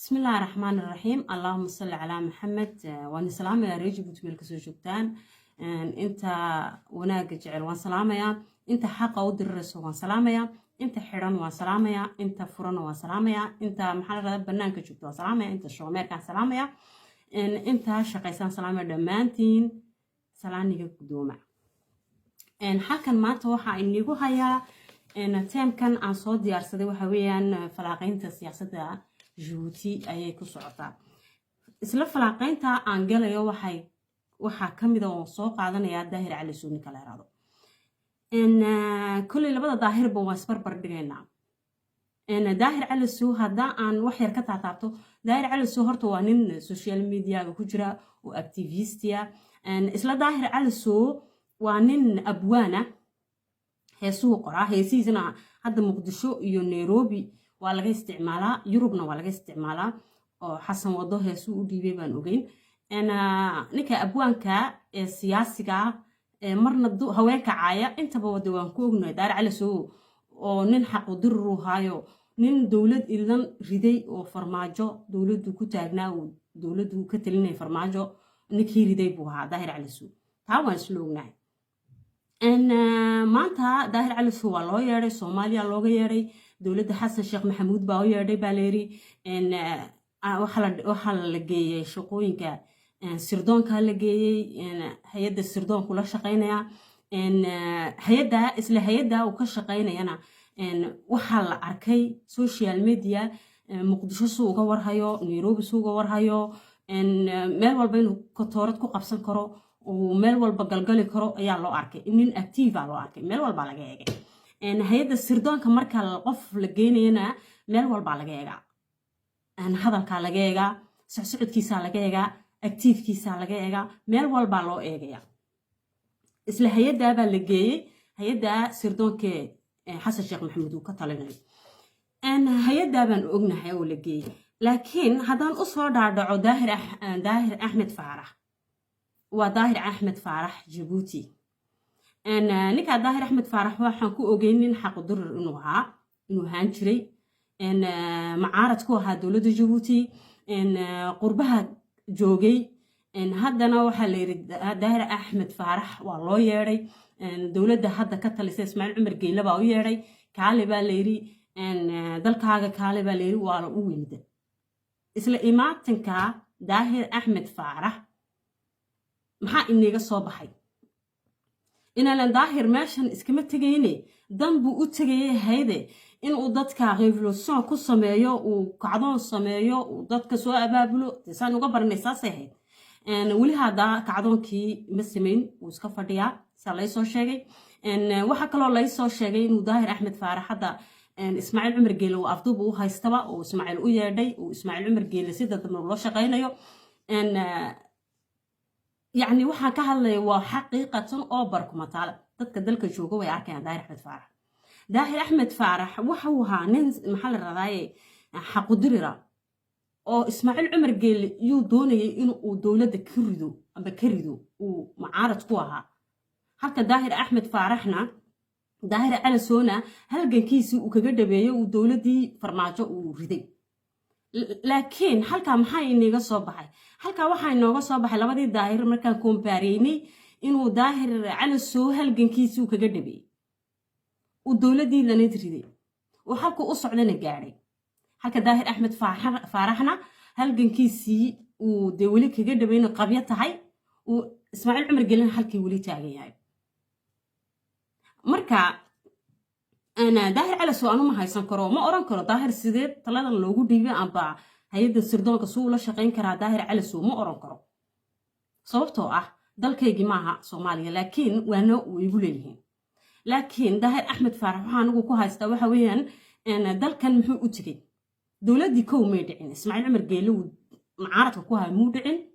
بسم الله الرحمن الرحيم. اللهم صل على محمد. وأنا سلامة يا ريجي بتملك سوجتان. أنت وناق جعل وان سلامة. أنت حق ودرس وان سلامة. أنت حران وان سلامة. أنت فرن وان سلامة. أنت محل بنانك جبت وان سلامة. أنت شومير كان سلامة. أنت شقيسان سلامة دمانتين سلامي قدومة. حكن ما توحى إني وهاي تيم كان عن صوت ديارسده وحويان فلاقين السياسة جوتي أي كسرعة. إسلا فلاقين تا أنجيلا يو وحا كميدا وصوق عادنا يا داهر على سوني كلا رادو. كل اللي بدأ ظاهر بواسبر بردينا. داهر على السو هذا عن وحير كتعطابته. داهر على السو هرتوانين سوشيال ميديا وكجرا وأكتيفيستيا. إسلا داهر على السو وانين أبوانا heesuhu qoraa heesiisana hadda muqdisho iyo nairobi waa laga isticmaalaa yurubna waa laga isticmaalaa oo xasan wado heesuu u dhiibay baan ogeyn ninka abwaanka ee siyaasiga marna haweenka caaya intaba wada waan ku ognahay daar cali soo oo nin xaq u diru haayo nin dawlad ilan riday oo farmaajo dawladdu ku taagnaa oo dawladdu ka talinay farmaajo ninkii riday buu ahaa daahir cali soo taa waan isla ognahay maanta daahir cali soo waa loo yeeray Soomaaliya looga yeeray dawladda xasan sheekh maxamuud baa u yeeray baaleeri waxa la geeyay shaqooyinka sirdoonka la geeyay hay'adda sirdoonku la shaqeynaya hay'adda uu ka shaqeynayana waxa la arkay social media muqdisho soo uga warhayo nairobi soo uga warhayo meel walba inuu kotorad ku qabsan karo ومال والبا قلقلي كرو ayaa loo arkay nin active loo arkay meel walba laga eegay hay'adda sirdoonka marka qof la geynayna meel walba laga eega hadalka laga eega socodkiisa laga eega activekiisa laga eega meel walba loo eegaya isla hay'adda baa la geeyay hay'adda sirdoonka xasan sheekh maxamuud uu ka talinay hay'adda baan ognahay oo la geeyay laakiin hadaan u soo dhaadhaco daahir axmed faarax وظاهر أحمد فارح جيبوتي نكا ظاهر أحمد فارح waxaan ku ogeynin xaq durir inuu haanjiray معارض ku ahaa dawladda Djibouti qurbaha joogay haddana waxa la yiri ظاهر أحمد فارح waa loo yeeray dawladda hadda ka talisay Ismaaciil Cumar Geyle baa u yeeray kaale baa la yiri dalkaaga kaale baa la yiri waa u yimid isla imaatinka ظاهر أحمد فارح maxaa inaga soo baxay inaan daahir meeshan iskama tagayne dan buu u tagayay hay'ade in uu dadka revolution ku sameeyo uu kacdoon sameeyo uu dadka soo abaabulo saan uga barnay saasahay wali hada kacdoonkii ma sameyn uu iska fadhiyaa salay soo sheegay waxa kale oo la soo sheegay inuu daahir axmed faarax hada Ismaaciil Cumar Geyle uu afduub u haystaba oo Ismaaciil u yeedhay oo Ismaaciil Cumar Geyle sida dad loo shaqeynayo يعني waxaan ka hadlay waa xaqiiqatan oo barkuma taal dadka dalka jooga way arkayaan daahir axmed faarax waxa uu ahaa nin maxal raday xaq u dirira oo Ismaaciil Cumar Geyle uu doonayay inuu dawladda ka rido uu mucaarad ku ahaa halka daahir axmed faaraxna daahir cali soona halgankiisii uu kaga dhabeeyay uu dawladii farmaajo uu riday laakiin halka maxay inaga soo baxay halka waxa inooga soo baxay labadii daahir markaan kombareynay inuu daahir cali soo halgankiisii uu kaga dhabeeyay uu dawladii la nidriday oo halka u socdana gaaray halka daahir axmed faaraxna halgankiisii uu dawli kaga dhabeeyay qabya tahay uu Ismaaciil Cumar Geyle halkii wali taagan yahay marka أنا داهر على سؤال ما هيسن كرو ما أوران كرو داهر سيدت طلعنا لوجو ديبي أبا هيدا السردون كسو ولا شقين كرا داهر على سو ما أوران كرو صوبته دل كي جماعة صومالية لكن وأنا ويقول لهم لكن داهر أحمد فارح وحنا كو هايستوى حويان أنا دل كان محو أتري دولة دي كو ميدعين إسماعيل عمر جيلو معارض كوها مودعين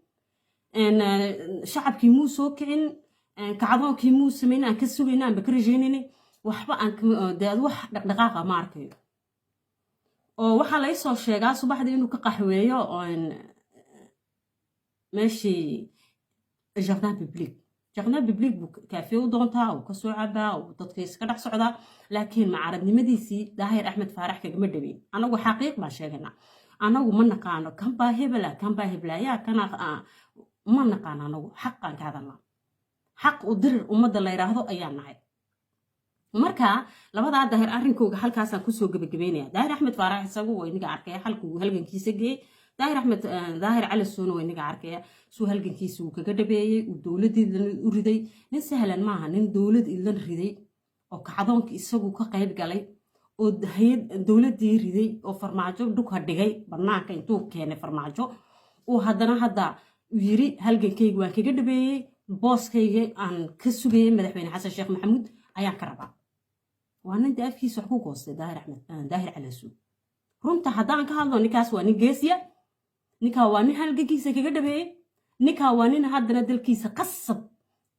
أنا شعب كيمو سوكين كعضون كيمو سمين أن كسوينا بكرجينيني waxba aan daad wax dhaqdhaqaaqa ma arkayo oo waxa la soo sheegaa subaxdii inuu ka qaxweeyo oo meeshi jardin public buu kaafi u doontaa oo ka soo cabaa oo dadka iska dhax socda laakiin macaaradnimadiisii daahir axmed faarax kaga ma dhaweyn anagu xaqiiq ma sheeganaa anagu ma naqaano kan baa hebla yaa kana ma naqaano anagu xaqan ka hadalna xaq u dirir ummadda la yiraahdo ayaa nahay marka labada daahir arrinkooga halkaasaan kusoo gabagabeynaya daahir axmed faarax isagu waa inaga arkay halkuu halgankiisa geeyey daahir cali suuna waa inaga arkay suu halgankiisa uu kaga dhabeeyey uu dowladeedan u riday nin sahlan maaha nin dowlad idan riday oo kacdoonka isagu ka qayb galay oo hay'ad dowladii riday oo farmaajo dhulka dhigay banaanka intuu keenay farmaajo oo haddana hadda yiri halgankayga waan kaga dhabeeyey booskayga aan ka sugayay madaxweyne xasan sheekh maxamuud ayaan ka rabaa waa nin afkiisa wax ku goostay daahir cali suuna runta haddaan ka hadlo ninkaas waa nin geesiya ninkaa waa nin halgankiisa kaga dhabeeyey ninkaa waa nin haddana dalkiisa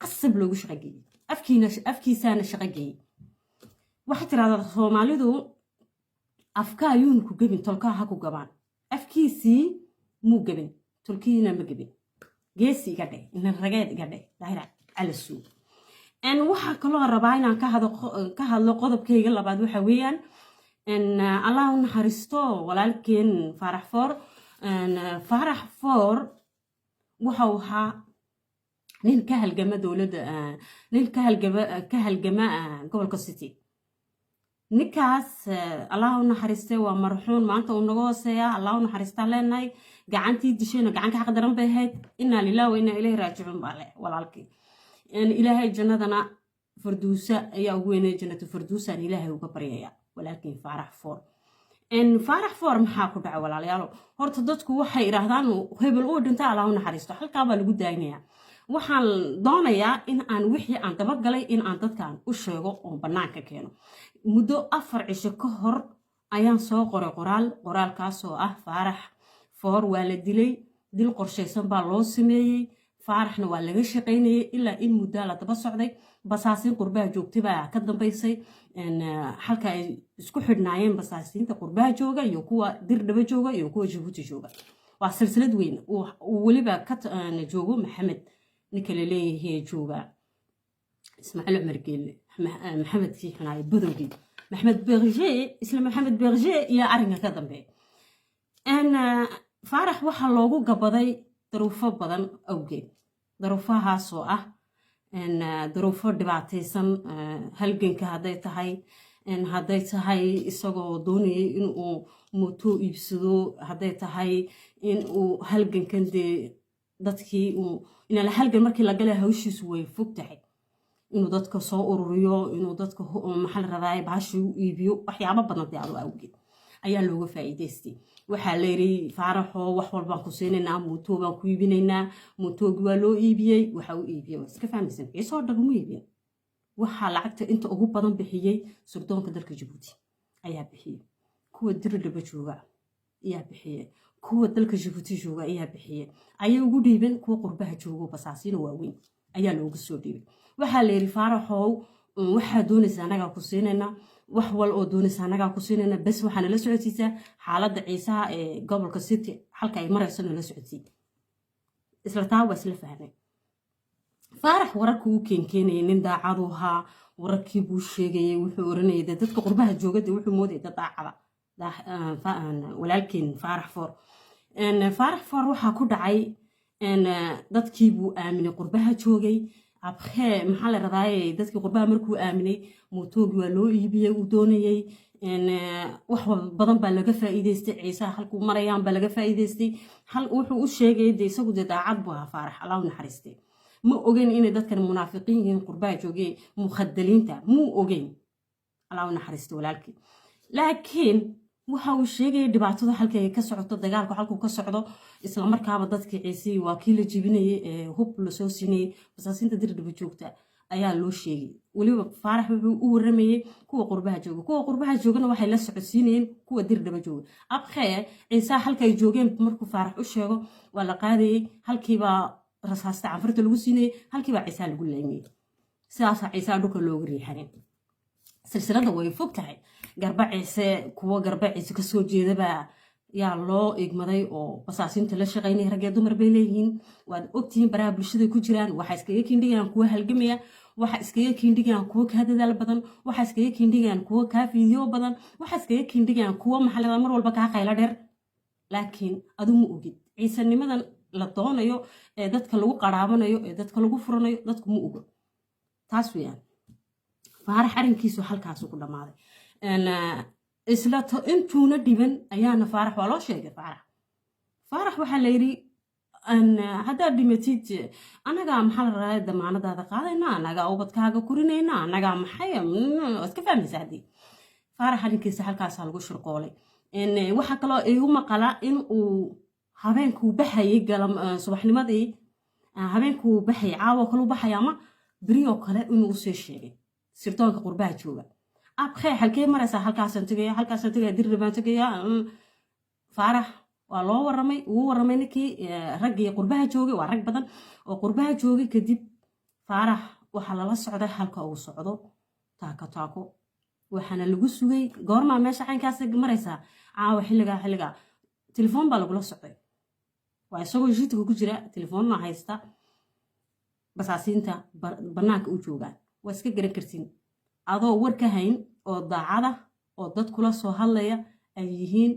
qasab loogu shaqageeyey afkiisaana shaqageeyey waxay tiraahdaa soomaalidu afka ayuun ku gabin tolkaa ha ku gabaan afkiisii muu gabin tolkiina ma gabin geesi iga dheh ina rageed iga dheh daahir cali suuna waxaa kaloo rabaa inaan ka hadlo qodobkayga labaad waxa weeyaan allah u naxariisto walaalkeen faarax foor waxau ahaa nin ka halgama dowladda nin ka halgama gobolka city ninkaas allah u naxariistay waa marxuun maanta uu naga hooseeya allah u naxariistaa leenahay gacantii dishayna gacan ka xaq daran bay ahayd inaa lillahi wa inaa ilayhi raajicuun baa leh walaalkii ilaahay jannadana farduusa ayaa ugu weynay jannatu farduusaan ilaahay uga baryaya walaalkiin faarax foor maxaa ku dhacay walaalayaalo horta dadku waxay idhaahdaan hebel uu dhinta allah u naxariisto halkaa baa lagu daaynayaa waxaan doonayaa in aan wixii aan dabagalay in aan dadkan u sheego oo bannaanka keeno muddo 4 cisho ka hor ayaan soo qoray qoraalkaasoo ah faarax foor waa la dilay dil qorshaysan baa loo sameeyey faaraxna waa laga shaqaynayay ilaa in muddaa la daba socday basaasiin qurbaha joogtay baa ka dambaysay halka ay isku xidhnaayeen basaasiinta qurbaha jooga iyo kuwa dirdhaba jooga iyo kuwa jabuuti jooga waa silsilad weyn uu weliba ka joogo maxamed ninka la leeyahay jooga ismaaciil cumar geelle maxamed kii xunaaye badowgii maxamed berger iyo arrinka ka dambeeya faarax waxaa loogu gabaday daruufo badan awgeed daruufahaasoo ah daruufo dhibaataysan halganka hadday tahay isagoo doonayay inuu moto iibsado hadday tahay inuu halgankan dee dadkii inala halgan markii la galay hawshiisu way fog tahay inuu dadka soo ururiyo inuu dadka maxaa la rabaa baashi u iibiyo waxyaabo badan dee adu awgeed ayaa looga faa'iidaystay waxaa la yiri faaraxo wax walbaan ku siinaynaa mooto baan ku iibinaynaa mootoogi waa loo iibiyey waxa uu iibiyey waa iska fahmaysan ciisoo dhan uma iibin waxaa lacagta inta ugu badan bixiyey sirdoonka dalka jabuuti ayaa bixiyey kuwa dirdhaba jooga ayaa bixiyey kuwa dalka jabuuti jooga ayaa bixiyey ayay ugu dhiibeen kuwa qurbaha joogo basaasiina waaweyn ayaa loogu soo dhiibay waxaa la yiri faaraxow waxaa doonaysa anagaa ku siinaynaa wax wal oo doonaysa anagaa ku siinayna bas waxaana la socodsiisaa xaaladda ciisaha ee gobolka city halka ay marayso la socodsiin isla taa waa isla fahnay faarax wararka uu keenkeenayay nin daacadu ahaa wararkii buu sheegayay wuxuu oranayay dadka qurbaha joogada wuxuu moodayay dad daacada walaalkeen faarax foor waxaa ku dhacay dadkii buu aaminay qurbaha joogay abkhee maxaa la rabaaye dadkii qurbaha markuu aaminay mootoogi waa loo iibiyey uu doonayey wax badan baa laga faa'iidaystay ciisaha halkuu marayaan baa laga faa'iidaystay wuxuu u sheegay dee isagu dee daacad buu ahaa faarax allah u naxariistay ma ogeyn inay dadkan munaafiqiin yihiin qurbaha joogay mukhadaliinta muu ogeyn allah u naxariistay walaalkii laakiin waxa uu sheegay dhibaatada halka ay ka socoto dagaalku halku ka socdo isla markaaba dadkii ciisii waa kii la jibinayay ee hub la soo siinayay basaasiinta dirdhaba joogta ayaa loo sheegay weliba faarax wuxuu u waramayay kuwa qurbaha joogana waxay la socodsiinayeen kuwa dirdhaba jooga abkhee ciisaa halka ay joogeen markuu faarax u sheego waa la qaadayay halkiibaa rasaasta canfarta lagu siinayay halkiibaa ciisaa lagu laamayay sidaasaa ciisaa dhulka looga riixanin silsilada way fog tahay garbaciise kuwa garbaciise kasoo jeedaba yaa loo igmaday oo basaasiinta la shaqaynay ragee dumar bay leeyihiin waad ogtihiin baraha bulshada ku jiraan waxaa iskaga kiindhigayaan kuwa halgamaya waxaa iskaga kiindhigayaan kuwa kaa dadaal badan waxaa iskaga kiindhigayaan kuwa kaa fiidyo badan waxaa iskaga kiindhigayaan kuwa maxalada mar walba kaa qaylo dheer laakiin adu ma ogid ciisanimadan la doonayo ee dadka lagu qaraabanayo ee dadka lagu furanayo dadku ma ogo taas weeyaan faarax arrinkiisu halkaas ku dhamaaday isla intuuna dhiban ayaana faarax waa loo sheegay faarax waxaa la yidhi haddaad dhimatid anagaa maxaa la raaya damaanadaada qaadayna anagaa ubadkaaga korinayna anagaa maxay waad ka fahmaysaa haddii faarax arrinkiisa halkaasaa lagu shirqoolay waxaa kaloo igu maqala in uu habeenkuu baxayay subaxnimadii habeenkuu baxayay caawo kale u baxay ama beriyoo kale inuu usii sheegay sirdoonka qurbaha jooga abkhee halkee maraysaa halkaasaan tegaya dirri baan tegaya faarax waa loo waramay ugu waramay ninkii raggii qurbaha joogay waa rag badan oo qurbaha joogay kadib faarax waxaa lala socday halka uu socdo taako waxaana lagu sugay goormaa meesha caynkaas maraysaa caawa xilligaa telefoon baa lagula socday waa isagoo jidka ku jira telefoonna haysta basaasiinta bannaanka u joogaan waa iska garan kartiin adoo war ka hayn oo daacada oo dad kula soo hadlaya ay yihiin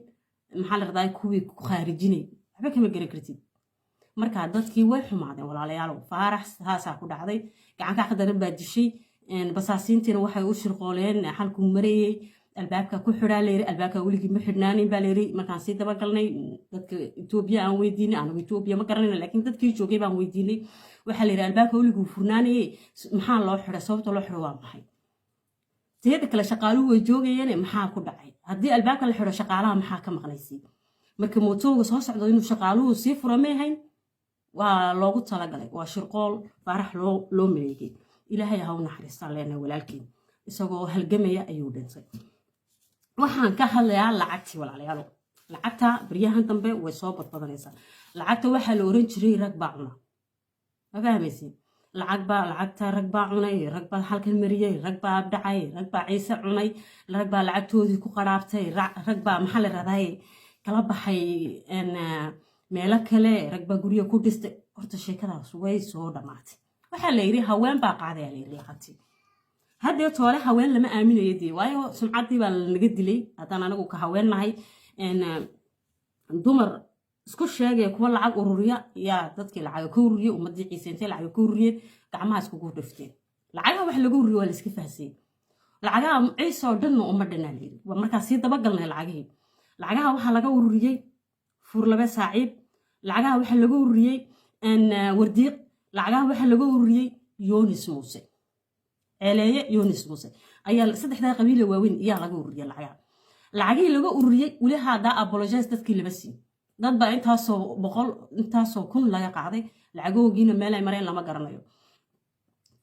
maxaa la radaa kuwii ku khaarijinay waxba kama garan kartid markaa dadkii way xumaadeen walaalayaalow faarax saasaa ku dhacday gacanka qadaran baa dishay basaasiintiina waxay u shirqooleen halkuu marayey albaabka ku xidhaa layiri albaabka weligii ma xidhnaanin baa layiri markaan sii dabagalnay dadka Itoobiya aan weydiinay anagu Itoobiya ma garanayna laakiin dadkii joogay baan weydiinay waxaa layiri albaabka weligii furnaanayey maxaa loo xidhay sababta loo xidho waa maxay teeda kale shaqaaluhu way joogayeen maxaa ku dhacay haddii albaabka la xidho shaqaalaha maxaa ka maqnaysay marka mootooga soo socdo inuu shaqaaluhu sii furameehayn waa loogu talagalay waa shirqool faarax loo maleegay ilaahay ha u naxariistaan leenahay walaalkiin isagoo halgamaya ayuu dhintay waxaan ka hadlayaa lacagtii walaalayaal lacagta baryahan dambe way soo badbadanaysaa lacagta waxaa la oran jiray rag baa cuna ma fahmaysin lacagta rag baa cunay rag baa halkan mariyay rag baa dhacay rag baa ciise cunay rag baa lacagtoodii ku qaraabtay rag baa maxaa la raday kala baxay meelo kale rag baa guryo ku dhistay horta sheekadaas way soo dhamaatay waxaa la yiri haween baa qaaday la yiri lacagtii haddii toole haween lama aaminayo dii waayo sumcaddii baa laga dilay haddaan anagu ka haweennahay dumar isku sheegay kuwa lacag ururiya yaa dadkii lacag ka ururiya ummadii ciise intay lacag ka ururiyeen gacmaha iskugu dhifteen lacagaha wax lagu ururiyo waa la iska fahsay lacagaha ciise oo dhan uma dhanaalin waa markaas sii dabagalnay lacagaha waxaa laga ururiyey furlabe saaciib lacagaha waxaa laga ururiyey wardiiq lacagaha waxaa laga ururiyey yoonis muuse ceeleeye yoonis muuse ayaa saddexdaa qabiile waaweyn ayaa laga ururiyey lacagihii laga ururiyey weli haddaa apologize dadkii lama siin dad baa intaasoo kun laga qaaday lacagoogiina meel ay mareen lama garanayo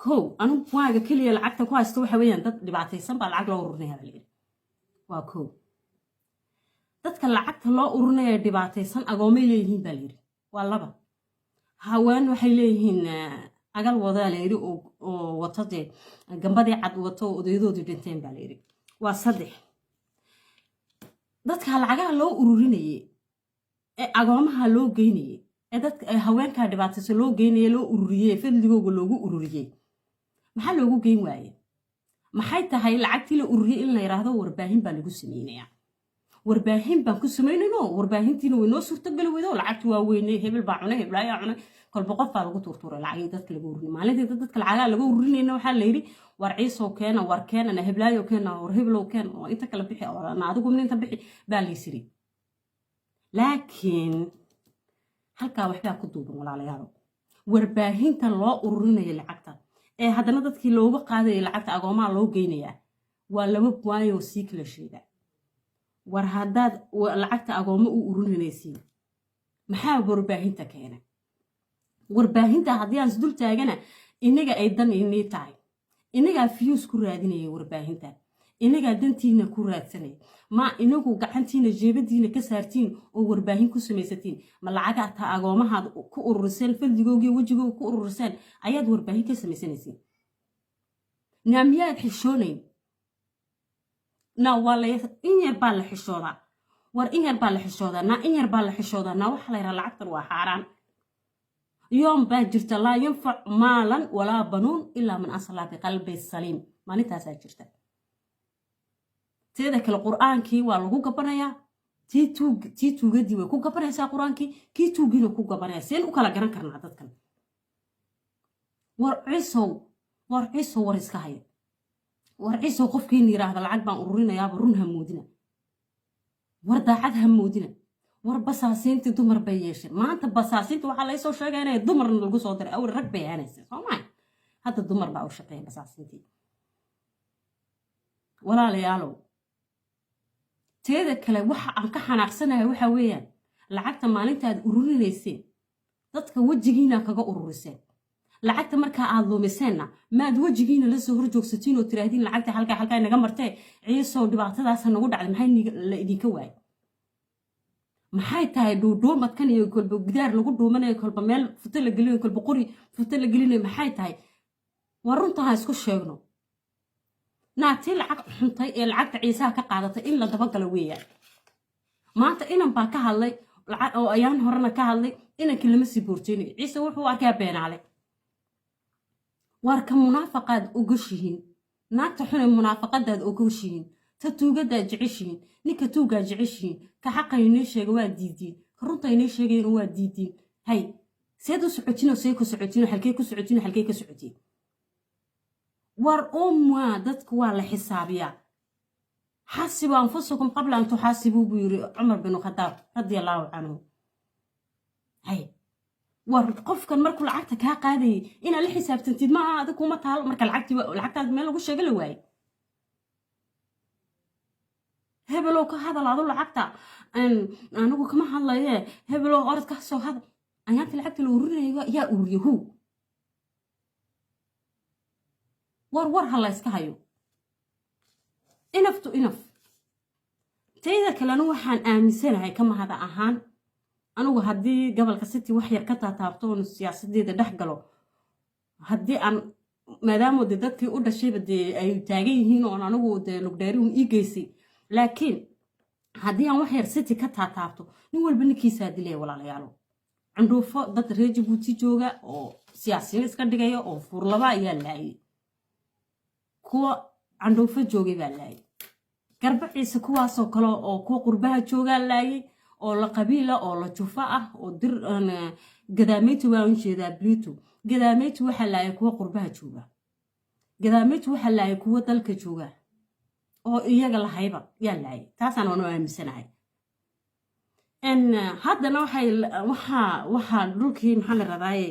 kow anigu waaga keliya lacagta ku haysta waxa weeyaan dad dhibaataysan baa lacag loo ururinaya la yidhi waa kow dadka lacagta loo ururinaya dhibaataysan agoomay leeyihiin baa la yidhi waa laba haween waxay leeyihiin agal wadaa la yidhi oo wato dee gambadii cad wato odayadoodii dhinteen baa la yidhi waa saddex dadka lacagaha loo ururinayay ee agoomaha loo geynayay ee dadka haweenka dhibaataysan loo geynayay loo ururiyay fadligooga loogu ururiyay maxaa loogu geyn waayey maxay tahay lacagtii la ururiyay in la yiraahdo warbaahin baa lagu sameynaya warbaahin baan ku sameynayno warbaahintiina way noo suurtagali weydo lacagtu waa weynay hebel baa cunay hebel ayaa cunay kolba qof baa lagu turturay lacagii dadka lagu ururinay maalintii dadka lacagaha lagu ururinayna waxaa la yidhi war ciisow keena war keenana heblaayo keena war heblow keen oo inta kala bixi oo adigu minta bixi baa la yisiri laakiin halkaa waxbaa ku duuban walaalayaal warbaahinta loo ururinayo lacagta ee haddana dadkii looga qaadayay lacagta agoomaha loo geynayaa waa laba waayo sii kala sheega war haddaad lacagta agoomo u ururinaysiin maxaa warbaahinta keenay warbaahinta haddii aan isdul taagana inaga ay dan inii tahay inagaa fiyuus ku raadinaya warbaahinta inagaa dantiina ku raadsanaya ma inagu gacantiina jeebadiina ka saartiin oo warbaahin ku samaysatiin ma lacaga taa agoomahaad ku ururiseen fadligoogiyo wejigooga ku ururiseen ayaad warbaahin ka samaysanaysiin naamiyaad xishoonayn na wala in yar baa la xishoodaa war in yar baa la xishoodaa na in yar baa la xishoodaa na waxa la yiraahdaa lacagtan waa xaaraan يوم باجرت لا ينفع مالا ولا بنون إلا من أصل بقلب السليم ما نتاسا جرت تذكر القرآن كي والغو قبنايا tii tuugadii way ku gabanaysaa qur-aankii kii tuugiina ku gabanaya seen u kala garan karnaa dadkan war ciisow war iska haya war ciisow qofkiina yiraahda lacag baan ururinayaaba run ha moodina war daacad ha moodina war basaasiintii dumar bay yeesheen maanta basaasiinta waxaa laysoo sheegaya inay dumarna lagu soo diray awr rag bay ahaanaysa soo maay hadda dumar baa u shaqeeya basaasiintii walaalayaalow teeda kale waxa aan ka xanaaqsanahay waxa weeyaan lacagta maalinta aad ururinayseen dadka wejigiina kaga ururiseen lacagta markaa aad lumiseenna maad wejigiina la soo horjoogsatiin oo tiraahdin lacagta halkaa inaga martee ciisow dhibaatadaas nagu dhacday maxay la idinka waayay maxay tahay dhuudhuumadkan iyo kolba gidaar lagu dhuumanayo kolba meel futo la gelinayo kolba qori futo la gelinayo maxay tahay waa runta ha isku sheegno naagtii lacag xuntay ee lacagta ciisaha ka qaadatay in la dabagalo weeyaan maanta inan baa ka hadlay lacag oo ayaan horena ka hadlay inankii lama sii boorteynayo ciise wuxuu arkaa beenaale warka munaafaqaad ogashihiin naagta xune munaafaqadaad ogashihiin ta tuugadaad jeceshihiin ninka tuugaad jeceshihiin ka xaqa inoo sheega waa diidiin ka runta inoo sheegayna waa diidiin hay seed u socotiin oo see ku socotiin oo halkee ku socotiin oo halkee ka socotiin war dadku waa la xisaabiyaa xasibu anfusakum qabla an tuxaasibuu buu yiri cumar bin khadaab radiallahu canhu hay war qofkan markuu lacagta kaa qaadayay inaad la xisaabtantid maaha adiga kuma taalo marka lacagtaad meel lagu sheega la waayey hebelow ka hadal adu lacagta anigu kama hadlaye hebelow orod ka soo hadal ayaanta lacagta la ururinayo yaa ururiyahu war ha la iska hayo enough to enough tayda kalena waxaan aaminsanahay kama hada ahaan anigu haddii gobolka city wax yar ka taataabto oo siyaasadeeda dhex galo haddii aan maadaama de dadkii u dhashayba dee ay taagan yihiin oo anigu dee lugdheerihun ii geysay laakiin haddii aan wax yar city ka taataabto nin walba ninkiisaa dilaya walaalayaalo candhuufo dad reer jabuuti jooga oo siyaasiyiin iska dhigaya oo fuurlaba ayaa laayay kuwa candhuufo joogay baa laayay garbaciisa kuwaasoo kale oo kuwa qurbaha joogaa laayay oo la qabiila oo la jufa ah oo dir gadaameytu waa u jeedaa blito gadaameytu waxaa laayay kuwa qurbaha jooga gadaameytu waxaa laayay kuwa dalka jooga oo iyaga lahayba yaa laayay taasaan waan u aaminsanahay haddana waxaa dhulkii maxaa la radaaye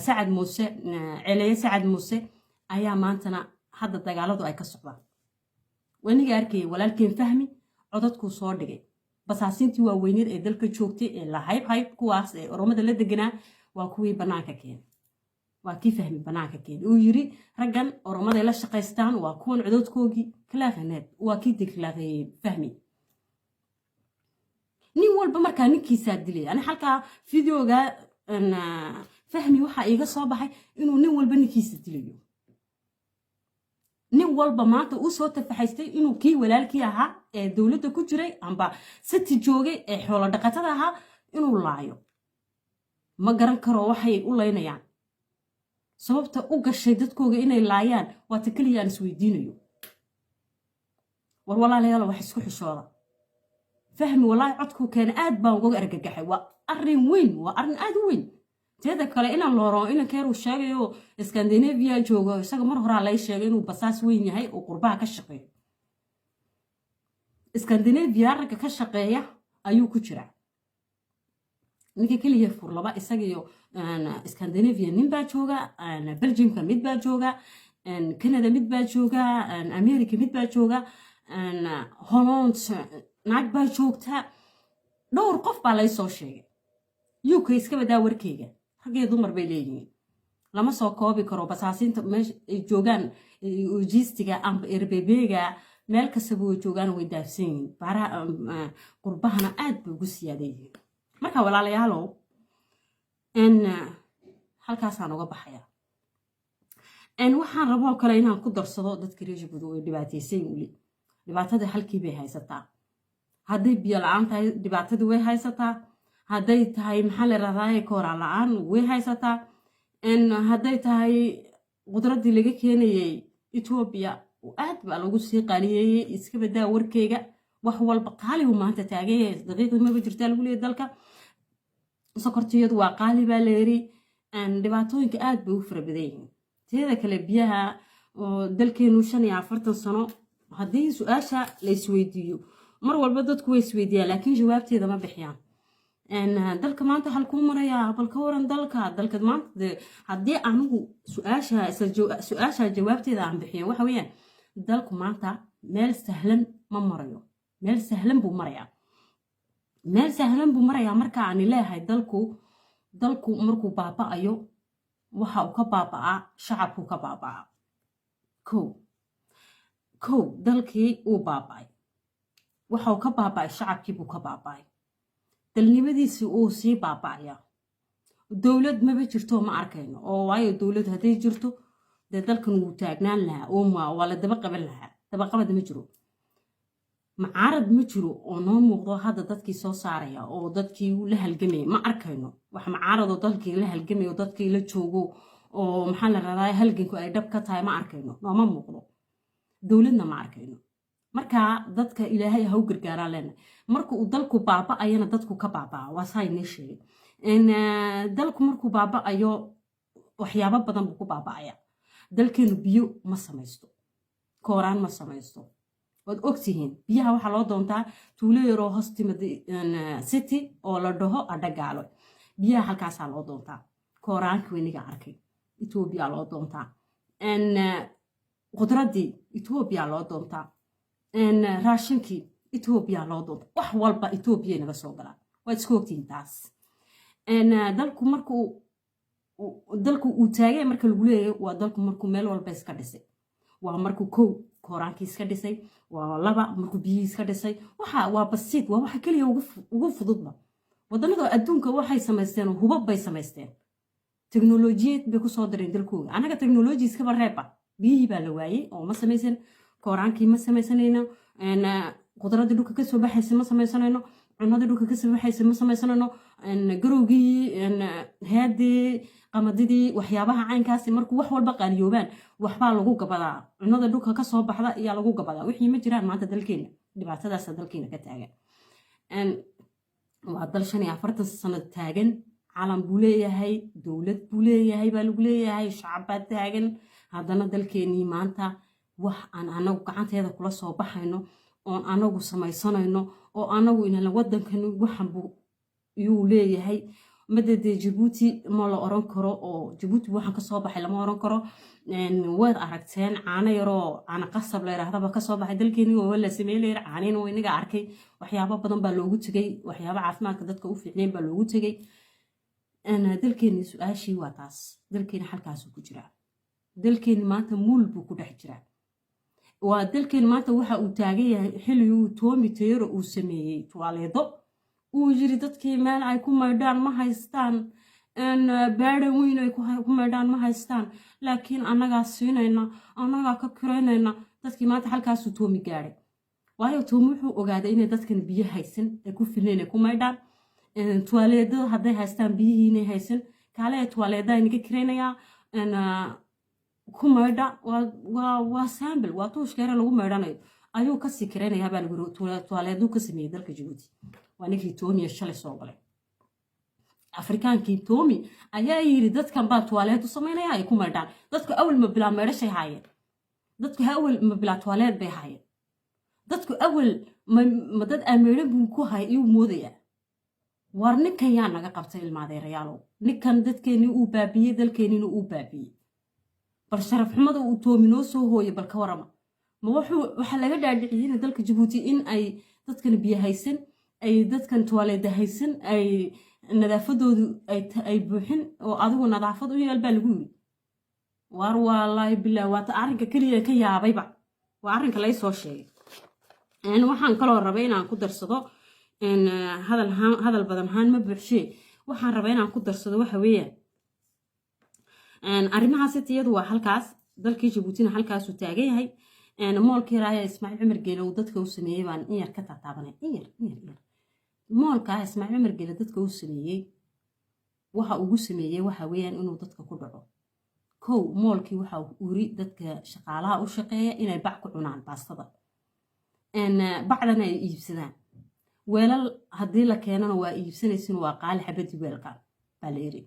sacad muuse celeeye sacad muuse ayaa maantana hadda dagaaladu ay ka socdaan waniga arkayay walaalkeen fahmi codadkuu soo dhigay basaasiintii waaweyneed ee dalka joogtay ee la hayb kuwaas ee oromada la deganaa waa kuwii bannaanka keenay waa kii fahmi bannaanka keenay uu yiri raggan oromaday la shaqaystaan waa kuwan cododkoogii khilaafaneed waa kii dekhilaafeeyey fahmi nin walba markaa ninkiisaa dilay ani halkaa fideoga fahmi waxaa iiga soo baxay inuu nin walba ninkiisa dilayo nin walba maanta uu soo tafaxaystay inuu kii walaalkii ahaa ee dowladda ku jiray amba city joogay ee xoolo dhaqatada ahaa inuu laayo ma garan karo waxay u laynayaan sababta u gashay dadkooga inay laayaan waa ta keliya aan isweydiinayo war walaalayaal wax isku xishooda fahmi walaahi codkuu keena aad baan uga argagaxay waa arrin weyn waa arrin aad u weyn teeda kale inaan looro inankeeruu sheegayo Scandinavia joogo isaga mar horaa lay sheegay inuu basaas weyn yahay oo qurbaha ka shaqeeyo Scandinavia ragga ka shaqeeya ayuu ku jiraa ninka kaliya furlaba isagiyo Scandinavia nin baa jooga Belgiumka mid baa jooga Canada mid baa jooga America mid baa jooga Holland naag baa joogta dhowr qof baa lay soo sheegay UK iska badaa warkeyga raggeed dumar bay leeyihiin lama soo koobi karo basaasiinta meesha ay joogaan logistiga amba RBB-ga meel kastaba way joogaan way daafsan yihiin baraha qurbahana aad bay ugu siyaadeeyeen marka walaalayaalow halkaasaan uga baxayaa waxaan rabaa kale inaan ku darsado dadka reer Jabuuti oo dhibaataysan weli dhibaatada halkii bay haysataa hadday biyo la'aan tahay dhibaatada way haysataa hadday tahay maxaa la raadayay kooraan la'aan way haysataa hadday tahay qudraddii laga keenayay Ethiopia aad baa lagu sii qaaliyeeyay iska badaa warkeyga wax walba qaali uu maanta taagay daqiiqdii ma jirtaa lagu leeyahay dalka sokortiyadu waa qaali baa la yiri dhibaatooyinka aad bay u fara badan yihiin teeda kale biyaha oo dalkeenu 45 sano haddii su-aasha la isweydiiyo mar walba dadku way isweydiiyaan laakiin jawaabteeda ma bixiyaan dalka maanta halkuu marayaa bal ka waran dalka maanta haddii anigu su-aasha jawaabteeda aan bixiyo waxa weeyaan dalku maanta meel sahlan ma marayo meel sahlan buu marayaa marka aan leeyahay dalku markuu baaba'ayo waxa uu ka baaba'aa shacabku ka baaba'aa kow dalkii uu baaba'ay waxa uu ka baaba'ay shacabkii buu ka baaba'ay dalnimadiisii uu sii baaba'aya dowlad maba jirto ma arkayno oo waayo dowlad hadday jirto dee dalkan wuu taagnaan lahaa oo waa la daba qaban lahaa dabaqabad ma jiro macaarad ma jiro oo noo muuqdo hadda dadkii soo saaraya oo dadkii la halgamaya ma arkayno wax macaarad oo dalkii la halgamaya oo dadkii la joogo oo maxaa la radaa halganku ay dhab ka tahay ma arkayno nooma muuqdo dowladna ma arkayno marka dadka ilaahay ha u gargaaraa leena marka uu dalku baaba'ayana dadku ka baabaa waa saa inay sheegay dalku markuu baaba'ayo waxyaabo badan buu ku baaba'aya dalkeenu biyo ma samaysto kooraan ma samaysto waad ogtihiin biyaha waxaa loo doontaa tuulo yaroo hostimad city oo la dhaho adhagaalo biyaha halkaasaa loo doontaa kooraanka weyniga arkay etoobiya loo doontaa qudraddii etoobiya loo doontaa raashinkii etoobiya loo doontaa wax walba etoobiya naga soo galaa waad iska ogtihiin taas dalku uu taagay marka lagu leeyahay waa dalku markuu meel walba iska dhisay waa markuu kow kooraankii iska dhisay waa laba markuu biyihii iska dhisay waa basiid waa waxa keliya ugu fududba wadannada adduunka waxay samaysteen hubab bay samaysteen teknolojiyad bay kusoo dareen dalkooda anaga teknoloji iskaba reeba biyihii baa la waayey oo ma samaysan kooraankii ma samaysanayno qudraddii dhulka kasoo baxaysa ma samaysanayno cunadii dhulka kasoo baxaysa ma samaysanayno garowgii headii qamadidii waxyaabaha caynkaasi markuu wax walba qaaliyoobaan waxbaa lagu gabadaa cunada dhulka kasoo baxda ayaa lagu gabadaa wixii ma jiraan maanta dalkeena dhibaatadaasa dalkeena ka taagan waa dal 45 sano taagan calan buu leeyahay dowlad buu leeyahay baa lagu leeyahay shacab baa taagan haddana dalkeenii maanta wax aan anagu gacanteeda kula soo baxayno oon anagu samaysanayno oo anagu inala wadankani waxan buu yuu leeyahay madadee jabuuti ma la oran karo oo jabuuti waxaan kasoo baxay lama oran karo waad aragteen caano yaroo caano qasab la yidhaahdaba kasoo baxay dalkeenii oo la sameeyay caanina waa inaga arkay waxyaabo badan baa loogu tegay waxyaabo caafimaadka dadka u fiicneen baa loogu tegay dalkeenii su-aashii waa taas dalkeeni halkaasuu ku jiraa dalkeeni maanta muul buu ku dhex jiraa waa dalkeeni maanta waxa uu taagan yahay xilli uu toomi tayaro uu sameeyey tuwaaleedo uu yiri dadkii meel ay ku maydhaan ma haystaan baadhan weyn ay ku maydhaan ma haystaan laakiin annagaa siinayna annagaa ka kiraynayna dadkii maanta halkaasuu toomi gaadhay waayo toomi wuxuu ogaaday inay dadkan biyo haysan ay ku filnayn ay ku maydhaan tuwaaleedada hadday haystaan biyihii inay haysan kaale tuwaaleedaa inaga kiraynayaa ku maydha waa saambal waa tuushkeere lagu maydhanayo ayuu kasii kiraynayaa baa lagu tuwaaleeduu ka sameeyey dalka jabuuti waa ninkii toomiya shalay soo galay afrikaankii toomi ayaa yiri dadkan baa tuwaaleed u samaynaya ay ku maydhaan dadku awal ma bilaa meedhashay haayeen dadku awal ma bilaa tuwaaleed bay haayeen dadku awal ma dad ameedhan buu ku hay iyuu moodayaa war ninkan yaa naga qabtay ilmaadeerayaalow ninkan dadkeenii uu baabiyey dalkeeniina uu baabiyey bal sharaf xumada uu toomi noo soo hooyay bal ka warama ma waxaa laga dhaadhiciyey in dalka jabuuti in ay dadkan biyo haysan ay dadkan tuwaaleeda haysan ay nadaafadoodu ay buuxin oo adigu nadaafad u yeel baa lagu yiri war wallaahi bilaa waata arrinka keliya ka yaabayba waa arrinka lay soo sheegay waxaan kaloo rabay inaan ku darsado hadal badan ahaan ma buuxshee waxaan rabay inaan ku darsado waxa weeyaan arrimahaasi tiyadu waa halkaas dalkii jabuutina halkaasuu taagan yahay moolkii raaya ismaaciil cumar geele uu dadka u sameeyey baan in yar ka taataabanay in yar moolkaa ismaaciil cumar geele dadka u sameeyey waxa ugu sameeyey waxa weeyaan inuu dadka ku dhaco kow moolkii waxa uu uri dadka shaqaalaha u shaqeeya inay bac ku cunaan baastada bacdana ay iibsadaan weelal haddii la keenana waa iibsanaysin waa qaali xabadii weelkan baa la yiri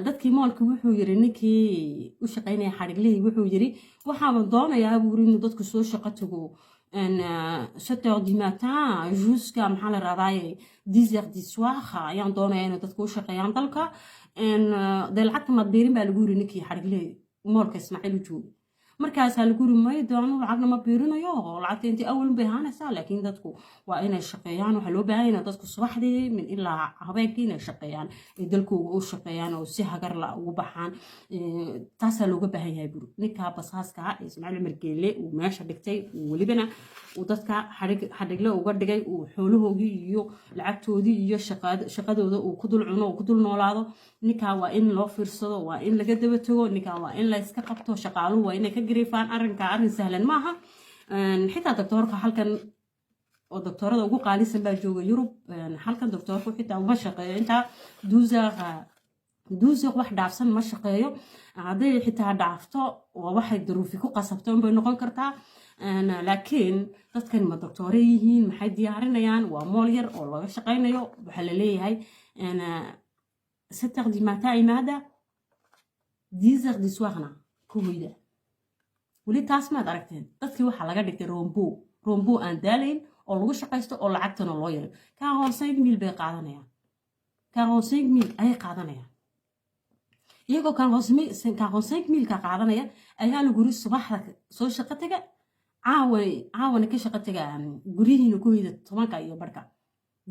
dadkii moolka wuxuu yiri ninkii u shaqaynaya xariglihii wuxuu yiri waxaan doonayaa buu yiri inuu dadku soo shaqo tago 7h du matin jusqu'à maxaa la raadaaye 10h du soir ayaan doonayaa inay dadku u shaqeeyaan dalka dee lacagta maad beerin baa lagu yiri ninkii xariglihii moolka Ismaaciil u joogay markaasaa lagu yiri may doonu lacagna ma beerinayo lacagta intii awal bay ahaanaysaa laakiin dadku waa inay shaqeeyaan waxa loo baahan yahay dadku subaxdii min ilaa habeenkii inay shaqeeyaan ee dalkooda u shaqeeyaan oo si hagar la ugu baxaan taasaa looga baahan yahay buru ninka basaaska Ismaaciil Umar Geele uu meesha dhigtay welibana uu dadka xadhigle uga dhigay uu xoolahoodii iyo lacagtoodii iyo shaqadooda uu ku dul cuno uu ku dul noolaado ninka waa in loo fiirsado waa in laga daba tago ninka waa in la iska qabto shaqaaluhu waa inay ka gariifaan arrin sahlan maaha xitaa doctorka halkan oo doctorada ugu qaalisan baa jooga Yurub halkan doctorku xitaa uma shaqeeyo inta duusiq wax dhaafsan ma shaqeeyo haday xitaa dhaafto waa waxay duruufi ku qasabto inay noqon kartaa laakiin dadkan ma doctor yihiin maxay diyaarinayaan waa mool yar oo laga shaqeynayo waxa la leeyahay 7h du matin imaada 10h du soirna kuwida wali taas ma aragteen dadkii waxa laga dhigtay rombo aan daalayn oo lagu shaqeysto oo lacagtana loo yeelo ka hoon 5000 bay qaadanayaan ka hoon 5000 ay qaadanayaan iyagoo kan hoon 5000 ka qaadanaya ayaa lagu yiri subaxda soo shaqo taga caawana ka shaqo taga gurihiina ku hida 10ka iyo barka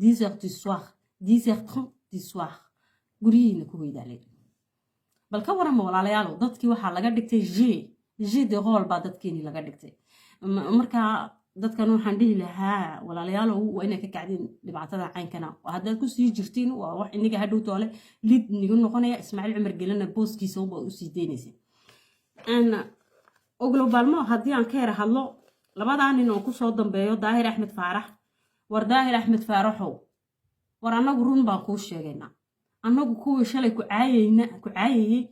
10h du soir 10h30 du soir gurihiina ku hida bal ka waran walaalayaal dadkii waxa laga dhigtay de rol baa dadkeeni laga dhigtay marka dadkan waxaan dhihi lahaa walaalayaal waa inay ka kacdin dhibaatada caynkana haddaad ku sii jirtiin waa wax iniga hadhow toole lid nigu noqonaya Ismaaciil Umar Geelena booskiisa u sii deynaysa globaalmo haddii aan ka yara hadlo labadaa nin oo ku soo dambeeyo Daahir Axmed Faarax war Daahir Axmed Faaraxow war annagu run baan kuu sheegaynaa annagu kuwii shalay ku caayayay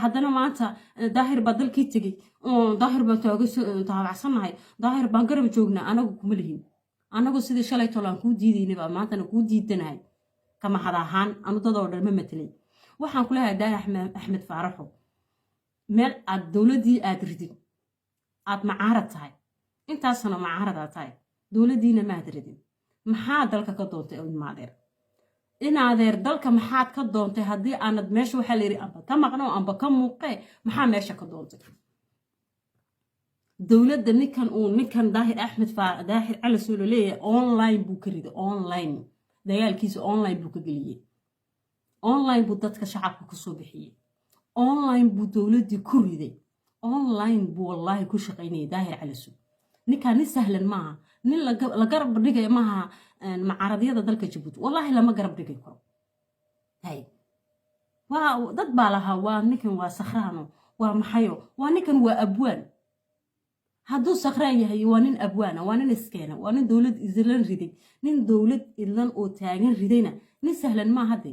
haddana maanta daahir baa dalkii tegey daahir baan taagacsanahay daahir baan garab joognaa anagu kuma lihin anagu sidii shalay tolaan kuu diidaynaba maantana kuu diidanahay kama hadahaan anu dadoo dhan ma matelay waxaan ku leeyahay Daahir Axmed Faaraxo meel aad dowladii aad ridin aad macaarad tahay intaasna macaarad aad tahay dowladiina maad ridin maxaa dalka ka doontay maadeer inaadeer dalka maxaad ka doontay haddii aanad meesha waxa la yiri amba ka maqno amba ka muuqee maxaa meesha ka doontay dowladda ninkan Daahir Axmed Faarax Daahir Cali Suulo leeyahay online buu ka riday online dagaalkiisa online buu ka geliyay online buu dadka shacabka ku soo bixiyay online buu dowladii ku riday online buu wallahi ku shaqeynay Daahir Cali Suulo ninkan ni sahlan maaha nin la garab dhigay maaha macaradyada dalka Djibouti wallahi lama garab dhigay karo hay waa dad baa lahaa waa ninkan waa sakhraano waa maxayo waa ninkan waa abwaan hadduu sakhraan yahay waa nin abwaana waa nin iskeena waa nin dowlad islan riday nin dowlad idlan oo taagan ridayna nin sahlan ma hadde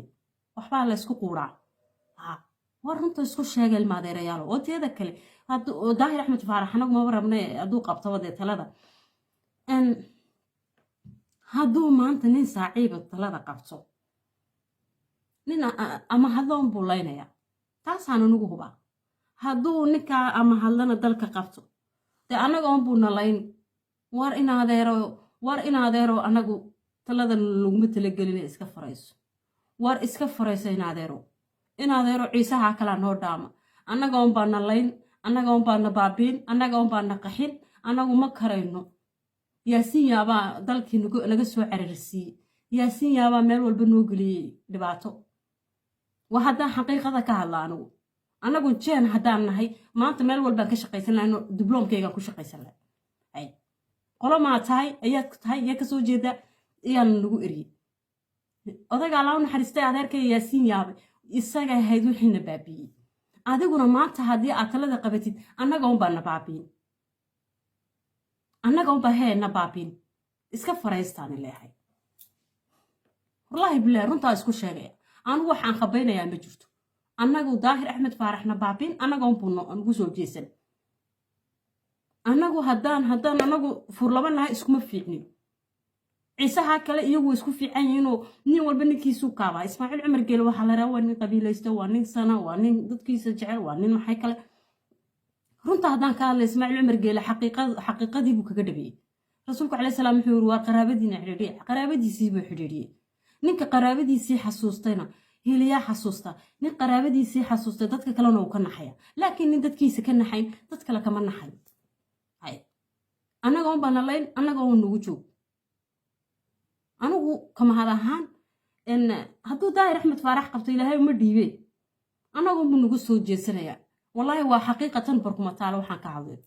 waxbaa la isku quuraa war runta isku sheegay maadeerayaal oo teeda kale hadduu Daahir Axmed Faarax anagu ma rabnay hadduu qabto wada talada hadduu maanta nin saaxiiba talada qabto nin ama hadloon buu laynaya taasaan anugu hubaa hadduu ninka ama hadlana dalka qabto dee anaga oon buu nalayn war inaadeero anagu talada laguma talagelin iska farayso war iska farayso inaadeero ciisaha kala noo dhaama anaga oon baa nalayn anaga oon baa na baabiin anaga oon baa na qaxin anagu ma karayno yaasiin yaabaa dalkii naga soo cararisiyey yaasiin yaabaa meel walba noo geliyey dhibaato waa haddaan xaqiiqada ka hadla anagu jeen haddaan nahay maanta meel walbaan ka shaqaysan lahayno dibloomkaygaan ku shaqaysan lahay qolo maa tahay ayaad tahay yaa kasoo jeeda ayaan nagu eriyey odayga allaa u naxariistay adeerkay yaasiin yaabay isaga ahayd wixiina baabiiyey adiguna maanta haddii aad talada qabatid annaga unbaa na baabiin annaga unbaa heena baabiin iska faraystaani leehay wallahi bilaahi runtaa isku sheegaya anigu waxaan khabaynayaa ma jirto annagu Daahir Axmed Faaraxna baabiin annaga unbuu nagu soo jeesan annagu haddaan annagu furlabanahay iskuma fiicnin ciisaha kale iyagu isku fiican yihiinoo nin walba ninkiisuu kaabaa ismaaciil cumar geele waxaa la rabaa waa nin qabiilaysta waa nin sana waa nin dadkiisa jecel waa nin maxay kale runta haddaan ka hadlay ismaaciil cumar geele xaqiiqadii buu kaga dhabeeyey rasuulku calayhi salaam wuxuu yiri waa qaraabadiina xidhiidhiye qaraabadiisii buu xidhiidhiyey ninka qaraabadiisii xasuustayna hiliyaa xasuusta nin qaraabadiisii xasuustay dadka kalena uu ka naxaya laakiin nin dadkiisa ka naxayn dad kale kama naxayn annaga un baan layn annaga un nagu joog anigu kama had ahaan hadduu daahir axmed faarax qabto ilaahay uma dhiibee annaga unbuu nagu soo jeesanayaa wallaahi waa xaqiiqatan barkuma taalo waxaan ka hadlay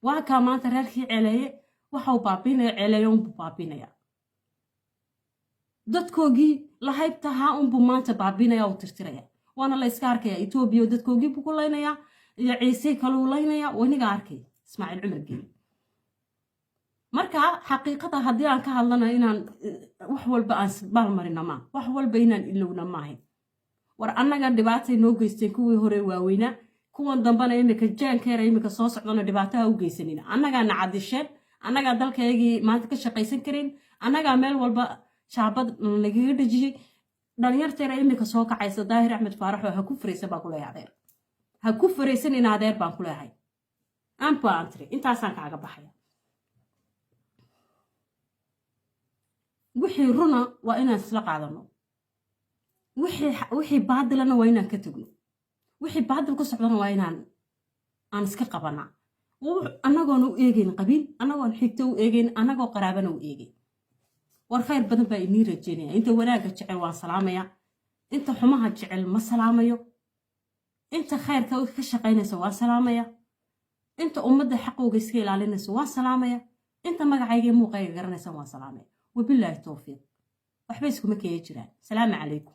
waa kaa maanta reerkii celeeye waxau baabinaya celeeye unbuu baabinaya dadkoogii lahaybtahaa unbuu maanta baabinaya u tirtiraya waana la iska arkaya etoobiya dadkoogii buu ku laynayaa iyo ciise kaluu laynaya waniga arkay ismaaciil cumar geele marka xaqiiqada haddii aan ka hadlana inaan wax walba aan baalmarina maa wax walba inaan ilowna maahay war annaga dhibaatay noo geysteen kuwii hore waaweynaa kuwan dambana imika jaankeera imika soo socdana dhibaataha u geysanina annagaa na cadisheen annagaa dalkaygii maanta ka shaqaysan karin annagaa meel walba shaabad lagaga dhejiyey dhalinyarteera imika soo kacaysa daahir axmed faaraxoo ha ku faraysan baan ku leeyahay adeer ha ku faraysan in adeer baan ku leeyahay aanba aan tiri intaasaan kaaga baxaya wixii runa waa inaan isla qaadano wixii baadilana waa inaan ka tagno wixii baadil ku socdana waa inaan iska qabanaa annagoon u eegayn qabiil annagoon xigto u eegayn annagoo qaraabana u eegayn war khayr badan baa inii rajeynaya inta wanaagga jecel waan salaamaya inta xumaha jecel ma salaamayo inta khayrka ka shaqaynaysa waan salaamaya inta ummadda xaqooga iska ilaalinaysa waan salaamaya inta magacayga muuqayga garanaysa waan salaamaya wabilaahi towfiiq waxba iskuma keeya jiraan salaamu calaykum